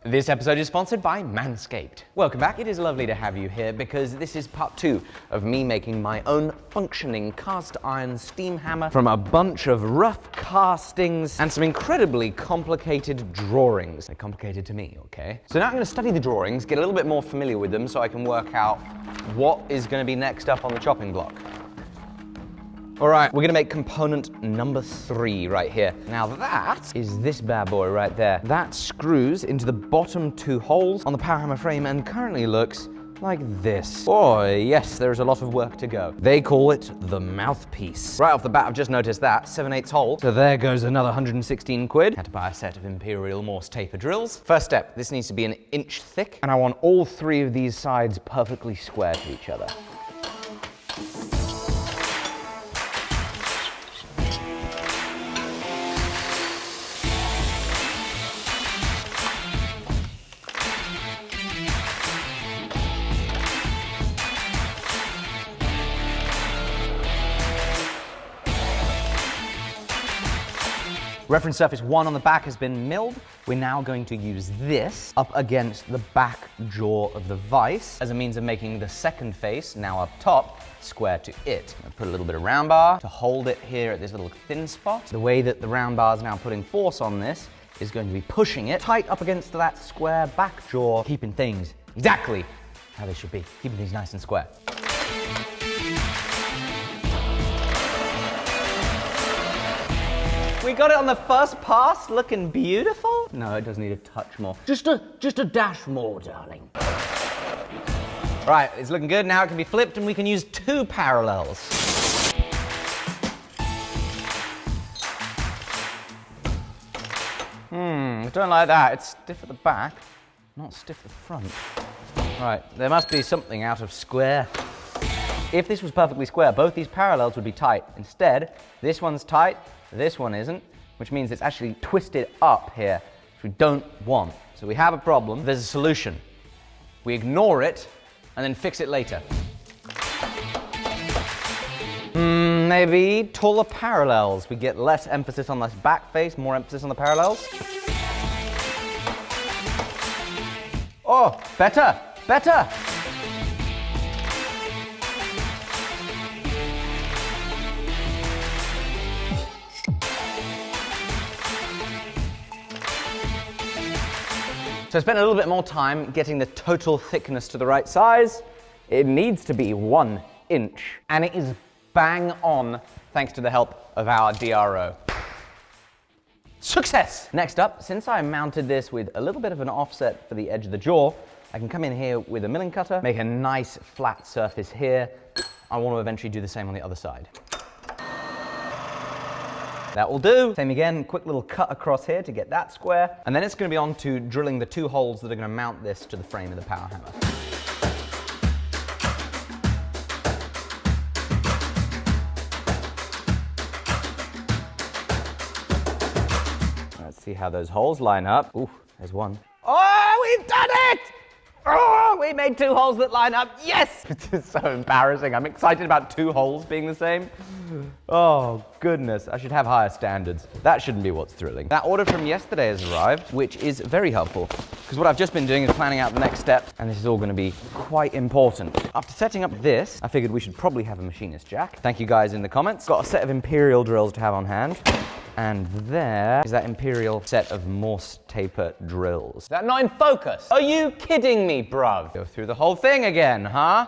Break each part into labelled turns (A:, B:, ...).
A: This episode is sponsored by Manscaped. Welcome back. It is lovely to have you here because this is part 2 of me making my own functioning cast iron steam hammer from a bunch of rough castings and some incredibly complicated drawings. They're complicated to me, okay? So now I'm going to study the drawings, get a little bit more familiar with them so I can work out what is going to be next up on the chopping block. All right, we're gonna make component number 3 right here. Now that is this bad boy right there. That screws into the bottom 2 holes on the power hammer frame and currently looks like this. Boy, yes, there's a lot of work to go. They call it the mouthpiece. Right off the bat, I've just noticed that, 7/8 hole. So there goes another 116 quid. Had to buy a set of Imperial Morse taper drills. First step, this needs to be an inch thick, and I want all 3 of these sides perfectly square to each other. Reference surface 1 on the back has been milled. We're now going to use this up against the back jaw of the vise as a means of making the second face, now up top, square to it. I'm gonna put a little bit of round bar to hold it here at this little thin spot. The way that the round bar is now putting force on this is going to be pushing it tight up against that square back jaw, keeping things exactly how they should be, keeping things nice and square. We got it on the first pass, looking beautiful. No, it does need a touch more. Just a dash more, darling. Right, it's looking good. Now it can be flipped and we can use 2 parallels. I don't like that. It's stiff at the back, not stiff at the front. Right, there must be something out of square. If this was perfectly square, both these parallels would be tight. Instead, this one's tight, this one isn't, which means it's actually twisted up here, which we don't want. So we have a problem. There's a solution. We ignore it and then fix it later. Maybe taller parallels. We get less emphasis on this back face, more emphasis on the parallels. Oh, better, better. So I spent a little bit more time getting the total thickness to the right size. It needs to be 1 inch, and it is bang on thanks to the help of our DRO. Success! Next up, since I mounted this with a little bit of an offset for the edge of the jaw, I can come in here with a milling cutter, make a nice flat surface here. I want to eventually do the same on the other side. That will do. Same again, quick little cut across here to get that square. And then it's going to be on to drilling the 2 holes that are going to mount this to the frame of the power hammer. Let's see how those holes line up. Ooh, there's one. Oh, we've done it! Oh, we made 2 holes that line up. Yes! This is so embarrassing. I'm excited about 2 holes being the same. Oh, goodness. I should have higher standards. That shouldn't be what's thrilling. That order from yesterday has arrived, which is very helpful, because what I've just been doing is planning out the next step, and this is all going to be quite important. After setting up this, I figured we should probably have a machinist jack. Thank you guys in the comments. Got a set of Imperial drills to have on hand. And there is that Imperial set of Morse taper drills. Is that not in focus? Are you kidding me, bruv? Go through the whole thing again, huh?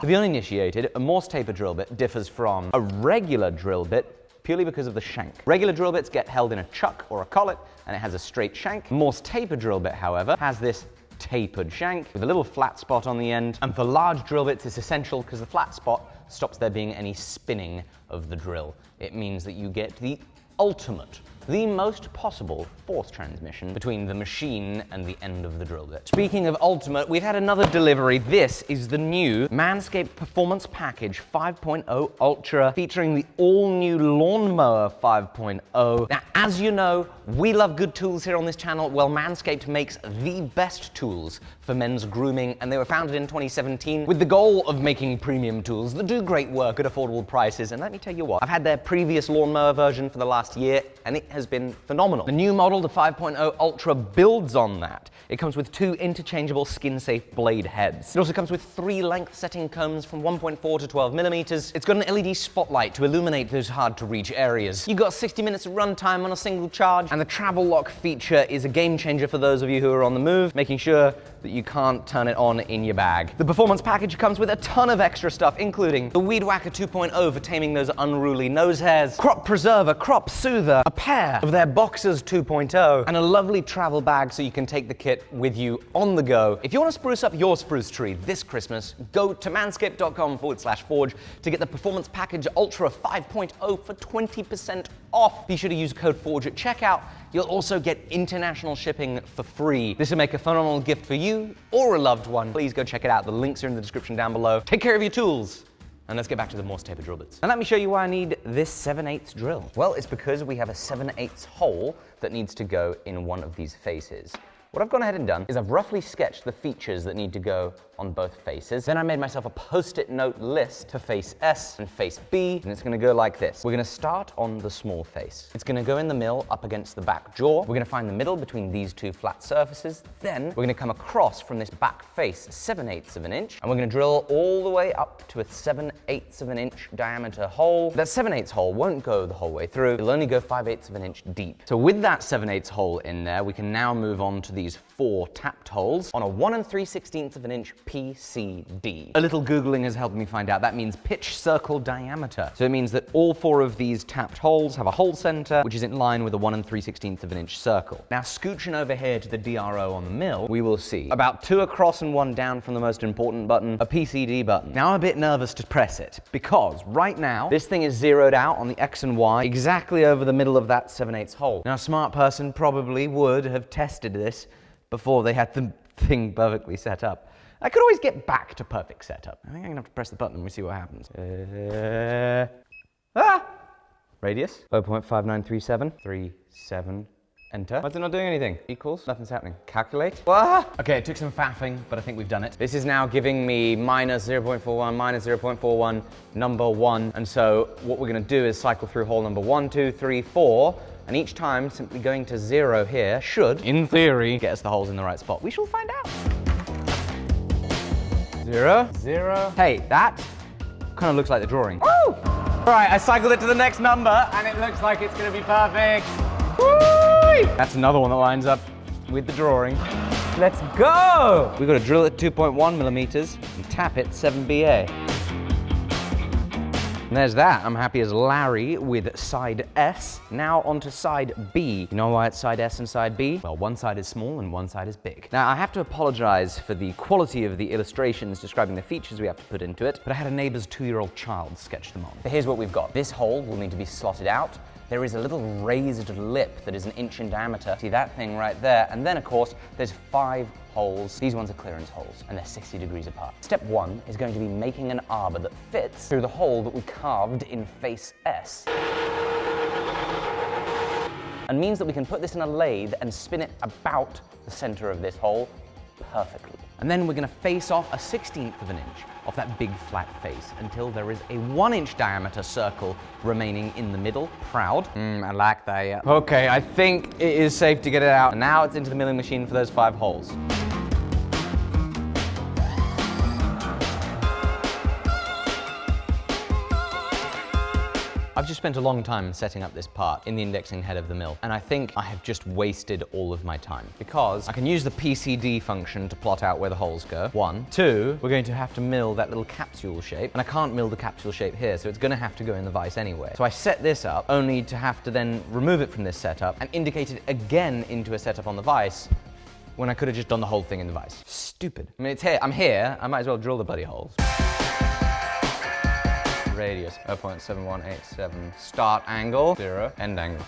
A: For the uninitiated, a Morse taper drill bit differs from a regular drill bit purely because of the shank. Regular drill bits get held in a chuck or a collet, and it has a straight shank. Morse taper drill bit, however, has this tapered shank with a little flat spot on the end. And for large drill bits, it's essential because the flat spot stops there being any spinning of the drill. It means that you get the ultimate, the most possible force transmission between the machine and the end of the drill bit. Speaking of ultimate, we've had another delivery. This is the new Manscaped Performance Package 5.0 Ultra, featuring the all-new Lawnmower 5.0. Now, as you know, we love good tools here on this channel. Well, Manscaped makes the best tools for men's grooming, and they were founded in 2017 with the goal of making premium tools that do great work at affordable prices. And let me tell you what, I've had their previous lawnmower version for the last year, and it has been phenomenal. The new model, the 5.0 Ultra, builds on that. It comes with 2 interchangeable skin-safe blade heads. It also comes with 3 length-setting combs from 1.4 to 12 millimeters. It's got an LED spotlight to illuminate those hard-to-reach areas. You got 60 minutes of runtime on a single charge, and the travel lock feature is a game changer for those of you who are on the move, making sure that you can't turn it on in your bag. The performance package comes with a ton of extra stuff, including the Weed Whacker 2.0 for taming those unruly nose hairs, Crop Preserver, Crop Soother, a pair of their Boxers 2.0, and a lovely travel bag so you can take the kit with you on the go. If you want to spruce up your spruce tree this Christmas, go to manscaped.com/forge to get the Performance Package Ultra 5.0 for 20% off. Be sure to use code FORGE at checkout. You'll also get international shipping for free. This will make a phenomenal gift for you or a loved one. Please go check it out. The links are in the description down below. Take care of your tools. And let's get back to the Morse taper drill bits. And let me show you why I need this 7/8 drill. Well, it's because we have a 7/8 hole that needs to go in one of these faces. What I've gone ahead and done is I've roughly sketched the features that need to go on both faces. Then I made myself a post-it note list for face S and face B, and it's gonna go like this. We're gonna start on the small face. It's gonna go in the middle up against the back jaw. We're gonna find the middle between these 2 flat surfaces. Then we're gonna come across from this back face 7/8 of an inch, and we're gonna drill all the way up to a 7/8 of an inch diameter hole. That 7/8 hole won't go the whole way through. It'll only go 5/8 of an inch deep. So with that 7/8 hole in there, we can now move on to these 4 tapped holes on a 1 3/16 of an inch PCD. A little Googling has helped me find out that means pitch circle diameter. So it means that all 4 of these tapped holes have a hole center, which is in line with a 1 3/16 of an inch circle. Now, scooching over here to the DRO on the mill, we will see about 2 across and 1 down from the most important button, a PCD button. Now, I'm a bit nervous to press it because right now, this thing is zeroed out on the X and Y exactly over the middle of that 7/8 hole. Now, a smart person probably would have tested this before they had the thing perfectly set up. I could always get back to perfect setup. I think I'm gonna have to press the button and we see what happens. Radius, 0.5937, enter. Why is it not doing anything? Equals, nothing's happening. Calculate. Okay, it took some faffing, but I think we've done it. This is now giving me minus 0.41, minus 0.41, number 1. And so what we're gonna do is cycle through hole number 1, 2, 3, 4, and each time simply going to 0 here should, in theory, get us the holes in the right spot. We shall find out. 0, 0. Hey, that kind of looks like the drawing. Woo! All right, I cycled it to the next number, and it looks like it's gonna be perfect. Woo! That's another one that lines up with the drawing. Let's go! We've got to drill it 2.1 millimeters and tap it 7BA. And there's that. I'm happy as Larry with side S. Now onto side B. You know why it's side S and side B? Well, one side is small and one side is big. Now, I have to apologize for the quality of the illustrations describing the features we have to put into it, but I had a neighbor's 2-year-old child sketch them on. But here's what we've got. This hole will need to be slotted out. There is a little raised lip that is 1 inch in diameter. See that thing right there? And then, of course, there's 5 holes. These ones are clearance holes, and they're 60 degrees apart. Step 1 is going to be making an arbor that fits through the hole that we carved in face S. And means that we can put this in a lathe and spin it about the center of this hole perfectly. And then we're gonna face off a 1/16 of an inch off that big flat face until there is a 1 inch diameter circle remaining in the middle. Proud. I like that, yeah. Okay, I think it is safe to get it out. And now it's into the milling machine for those 5 holes. I've just spent a long time setting up this part in the indexing head of the mill, and I think I have just wasted all of my time because I can use the PCD function to plot out where the holes go. 1. 2, we're going to have to mill that little capsule shape, and I can't mill the capsule shape here, so it's gonna have to go in the vise anyway. So I set this up, only to have to then remove it from this setup and indicate it again into a setup on the vise when I could have just done the whole thing in the vise. Stupid. I mean, it's here, I'm here, I might as well drill the bloody holes. Radius 0.7187, start angle 0, end angle.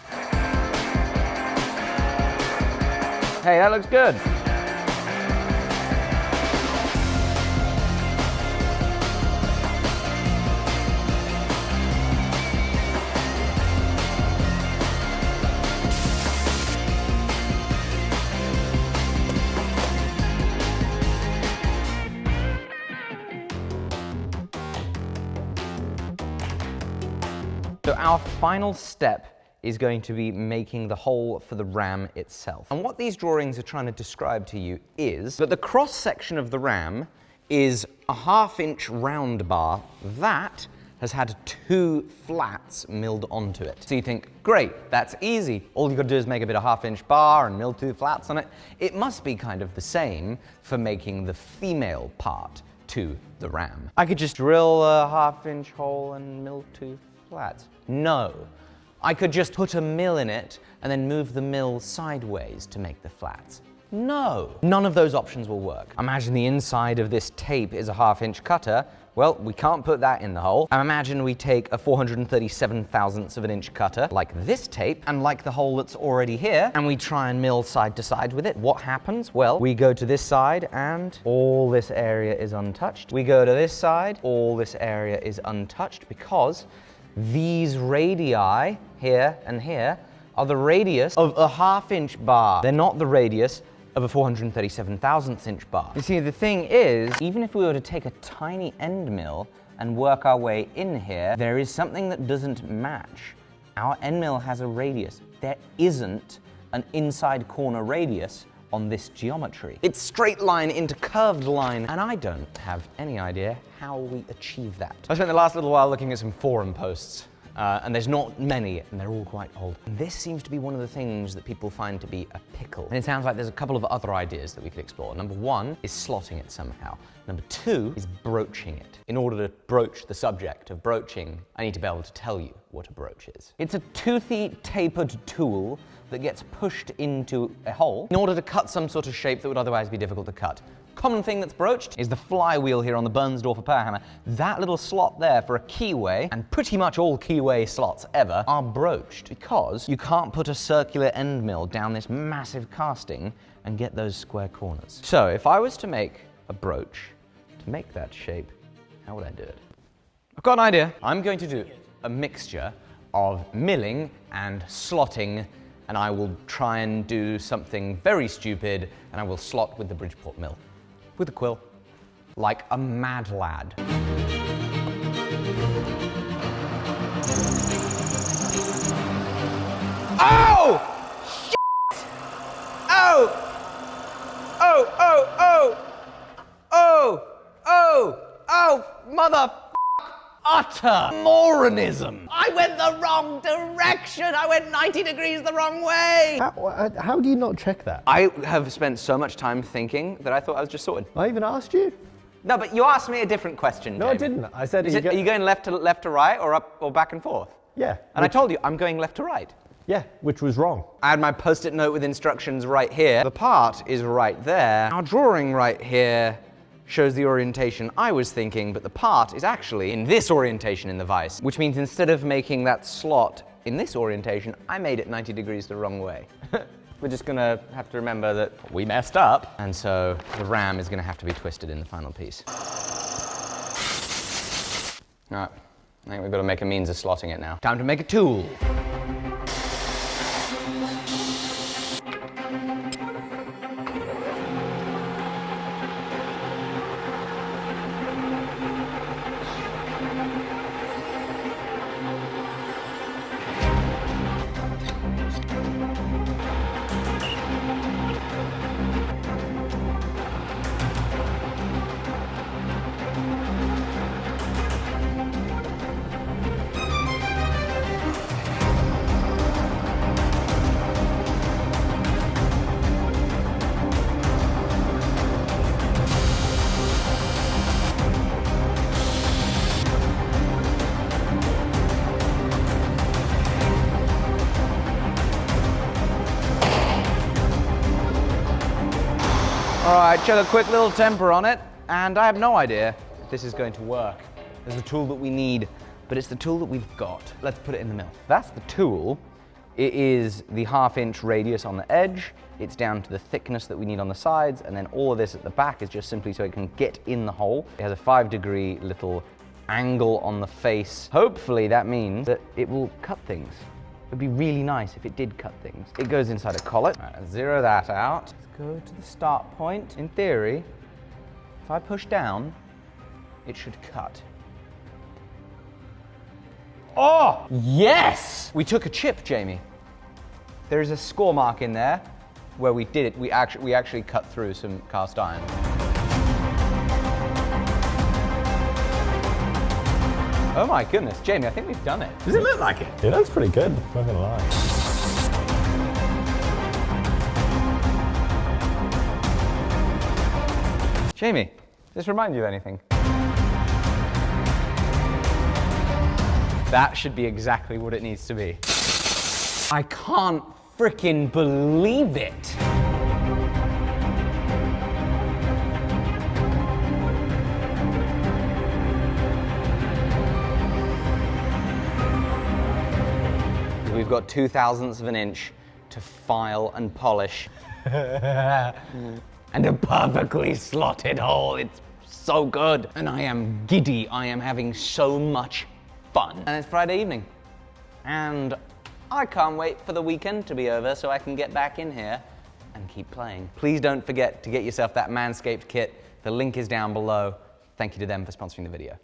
A: Hey, that looks good. So our final step is going to be making the hole for the ram itself. And what these drawings are trying to describe to you is that the cross section of the ram is a 1/2 inch round bar that has had 2 flats milled onto it. So you think, great, that's easy. All you gotta do is make a bit of 1/2 inch bar and mill 2 flats on it. It must be kind of the same for making the female part to the ram. I could just drill a 1/2 inch hole and mill 2 flats. No. I could just put a mill in it and then move the mill sideways to make the flats. No. None of those options will work. Imagine the inside of this tape is a 1/2 inch cutter. Well, we can't put that in the hole. Imagine we take a 437 thousandths of an inch cutter, like this tape, and like the hole that's already here, and we try and mill side to side with it. What happens? Well, we go to this side and all this area is untouched. We go to this side, all this area is untouched because these radii, here and here, are the radius of a 1/2 inch bar. They're not the radius of a 437 thousandths inch bar. You see, the thing is, even if we were to take a tiny end mill and work our way in here, there is something that doesn't match. Our end mill has a radius. There isn't an inside corner radius on this geometry. It's straight line into curved line, and I don't have any idea how we achieve that. I spent the last little while looking at some forum posts, and there's not many, and they're all quite old. And this seems to be one of the things that people find to be a pickle. And it sounds like there's a couple of other ideas that we could explore. Number 1 is slotting it somehow. Number 2 is broaching it. In order to broach the subject of broaching, I need to be able to tell you what a broach is. It's a toothy, tapered tool that gets pushed into a hole in order to cut some sort of shape that would otherwise be difficult to cut. Common thing that's broached is the flywheel here on the Bernsdorfer power hammer. That little slot there for a keyway, and pretty much all keyway slots ever, are broached because you can't put a circular end mill down this massive casting and get those square corners. So if I was to make a broach to make that shape, how would I do it? I've got an idea. I'm going to do a mixture of milling and slotting, and I will try and do something very stupid, and I will slot with the Bridgeport mill. With a quill, like a mad lad. Oh! Shit! Oh! Oh, oh, oh! Oh! Oh! Oh! Mother utter moronism! I went the wrong direction! I went 90 degrees the wrong way!
B: How do you not check that?
A: I have spent so much time thinking that I thought I was just sorted.
B: I even asked you.
A: No, but you asked me a different question,
B: No,
A: Jamie.
B: I didn't. I said,
A: are you going left to right, or up or back and forth?
B: Yeah.
A: And I told you, I'm going left to right.
B: Yeah, which was wrong.
A: I had my post-it note with instructions right here. The part is right there. Our drawing right here shows the orientation I was thinking, but the part is actually in this orientation in the vise, which means instead of making that slot in this orientation, I made it 90 degrees the wrong way. We're just gonna have to remember that we messed up, and so the ram is gonna have to be twisted in the final piece. All right, I think we've got to make a means of slotting it now. Time to make a tool. All right, chuck a quick little temper on it, and I have no idea if this is going to work. There's the tool that we need, but it's the tool that we've got. Let's put it in the mill. That's the tool. It is the 1/2 inch radius on the edge. It's down to the thickness that we need on the sides, and then all of this at the back is just simply so it can get in the hole. It has a 5-degree little angle on the face. Hopefully that means that it will cut things. It'd be really nice if it did cut things. It goes inside a collet. All right, zero that out. Let's go to the start point. In theory, if I push down, it should cut.
B: Oh!
A: Yes! We took a chip, Jamie. There's a score mark in there where we did it. We actually cut through some cast iron. Oh my goodness, Jamie, I think we've done it.
C: Does it look like it?
B: It looks pretty good, not gonna lie.
A: Jamie, does this remind you of anything? That should be exactly what it needs to be. I can't frickin' believe it. We've got 0.02 of an inch to file and polish. And a perfectly slotted hole. It's so good. And I am giddy. I am having so much fun. And it's Friday evening. And I can't wait for the weekend to be over so I can get back in here and keep playing. Please don't forget to get yourself that Manscaped kit. The link is down below. Thank you to them for sponsoring the video.